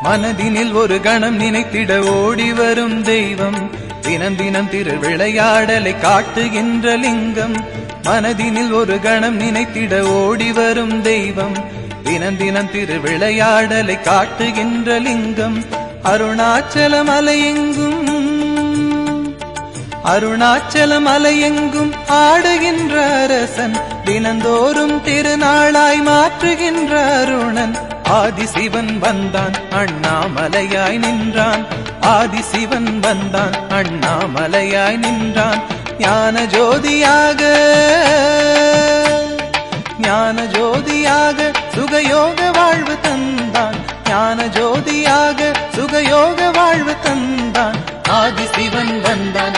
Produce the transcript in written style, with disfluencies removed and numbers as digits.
மனதினில் ஒரு கணம் நினைத்திட ஓடி வரும் தெய்வம், தினம் தினம் திருவிளையாடலை காட்டுகின்ற லிங்கம். மனதினில் ஒரு கணம் நினைத்திட ஓடி வரும் தெய்வம், தினம் தினம் திருவிளையாடலை காட்டுகின்ற லிங்கம். அருணாச்சல மலையெங்கும் அருணாச்சல மலையெங்கும் ஆடுகின்ற அரசன், தினந்தோறும் திருநாளாய் மாற்றுகின்ற அருணன். ஆதிசிவன் வந்தான் அண்ணாமலையாய் நின்றான், ஆதிசிவன் வந்தான் அண்ணாமலையாய் நின்றான். ஞான ஜோதியாக ஞான ஜோதியாக சுகயோக வாழ்வு தந்தான், ஞான ஜோதியாக சுகயோக வாழ்வு தந்தான். ஆதிசிவன் வந்தான்